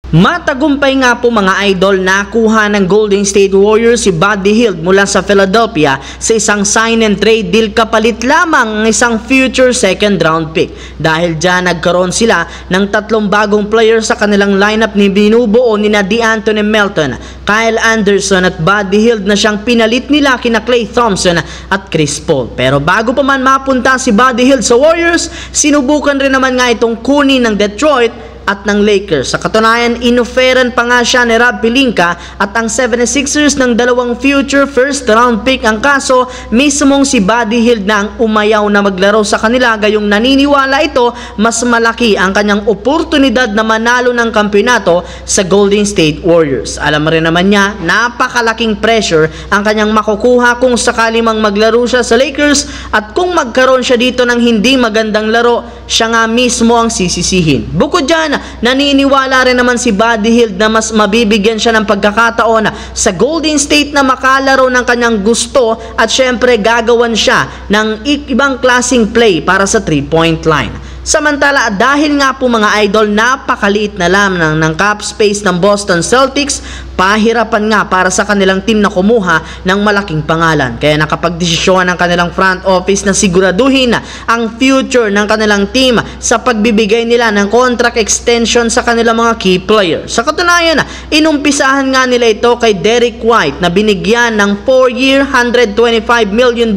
Matagumpay nga po mga idol, nakuha ng Golden State Warriors si Buddy Hield mula sa Philadelphia sa isang sign and trade deal, kapalit lamang ng isang future second round pick. Dahil dyan nagkaroon sila ng 3 bagong player sa kanilang lineup ni binubuo ni na De'Anthony Melton, Kyle Anderson at Buddy Hield na siyang pinalit nila kina Klay Thompson at Chris Paul. Pero bago pa man mapunta si Buddy Hield sa Warriors, sinubukan rin naman nga itong kunin ng Detroit at ng Lakers. Sa katunayan, inoferan pa nga siya ni Rob Pelinka at ang 76ers ng 2 future first round pick. Ang kaso, mismong si Buddy Hield na ang umayaw na maglaro sa kanila, gayong naniniwala ito mas malaki ang kanyang oportunidad na manalo ng kampeonato sa Golden State Warriors. Alam rin naman niya, napakalaking pressure ang kanyang makukuha kung sakali mang maglaro siya sa Lakers, at kung magkaroon siya dito ng hindi magandang laro, siya nga mismo ang sisisihin. Bukod dyan, naniniwala rin naman si Buddy Hield na mas mabibigyan siya ng pagkakataon sa Golden State na makalaro ng kanyang gusto, at syempre gagawan siya ng ibang klaseng play para sa 3-point line. Samantala, dahil nga po mga idol, napakaliit na lamang ng cap space ng Boston Celtics, pahirapan nga para sa kanilang team na kumuha ng malaking pangalan. Kaya nakapagdesisyon ng kanilang front office na siguraduhin ang future ng kanilang team sa pagbibigay nila ng contract extension sa kanilang mga key players. Sa katunayan, inumpisahan nga nila ito kay Derrick White na binigyan ng 4-year $125 million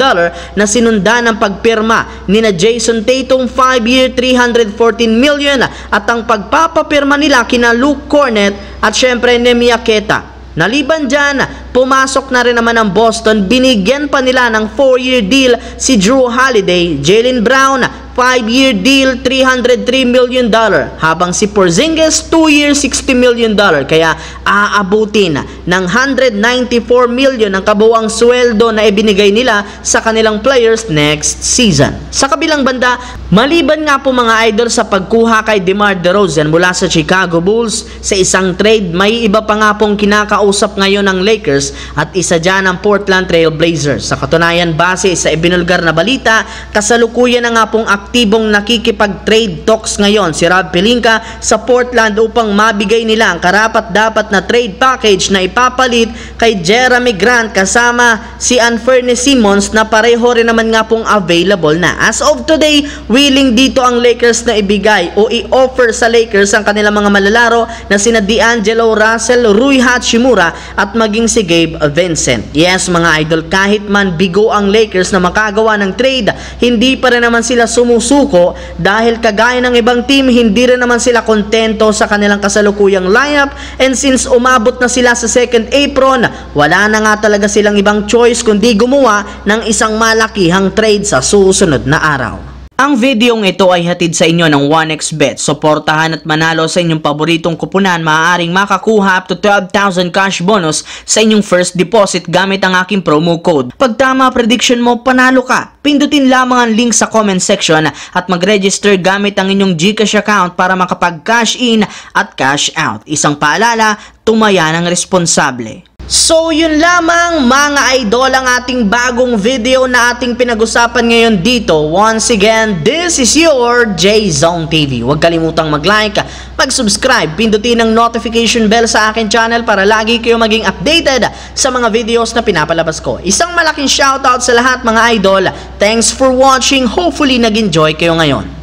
na sinundan ng pagpirma ni na Jason Tatum 5-year $314 million, at ang pagpapapirma nila kina Luke Cornet at syempre Nemia Queta. Naliban dyan, pumasok na rin naman ang Boston, binigyan pa nila ng 4-year deal si Drew Holiday, Jaylen Brown 5-year deal $303 million, habang si Porzingis 2-year $60 million. Kaya aabutin ng $194 million ang kabuuang sweldo na ibinigay nila sa kanilang players next season. Sa kabilang banda, maliban nga po mga idol sa pagkuha kay DeMar DeRozan mula sa Chicago Bulls sa isang trade, may iba pa nga pong kinakausap ngayon ng Lakers, at isa dyan ang Portland Trail Blazers. Sa katunayan, base sa ibinulgar na balita, kasalukuyan na nga pong aktibong nakikipag-trade talks ngayon si Rob Pelinka sa Portland upang mabigay nila ang karapat-dapat na trade package na ipapalit kay Jeremy Grant kasama si Anfernee Simons na pareho rin naman nga pong available na. As of today, willing dito ang Lakers na ibigay o i-offer sa Lakers ang kanilang mga malalaro na sina D'Angelo Russell, Rui Hachimura at maging si Gabe Vincent. Yes mga idol, kahit man bigo ang Lakers na makagawa ng trade, hindi pa rin naman sila sumusuko dahil kagaya ng ibang team, hindi rin naman sila kontento sa kanilang kasalukuyang lineup, and since umabot na sila sa second apron, wala na nga talaga silang ibang choice kundi gumawa ng isang malakihang trade sa susunod na araw. Ang videong ito ay hatid sa inyo ng 1xBet. Suportahan at manalo sa inyong paboritong kupunan. Maaaring makakuha up to 12,000 cash bonus sa inyong first deposit gamit ang aking promo code. Pag tama prediction mo, panalo ka. Pindutin lamang ang link sa comment section at mag-register gamit ang inyong GCash account para makapag-cash in at cash out. Isang paalala, tumaya ng responsable. So yun lamang mga idol ang ating bagong video na ating pinag-usapan ngayon dito. Once again, this is your J-Zone TV. Huwag kalimutang mag-like, mag-subscribe, pindutin ang notification bell sa akin channel para lagi kayo maging updated sa mga videos na pinapalabas ko. Isang malaking shoutout sa lahat mga idol. Thanks for watching. Hopefully nag-enjoy kayo ngayon.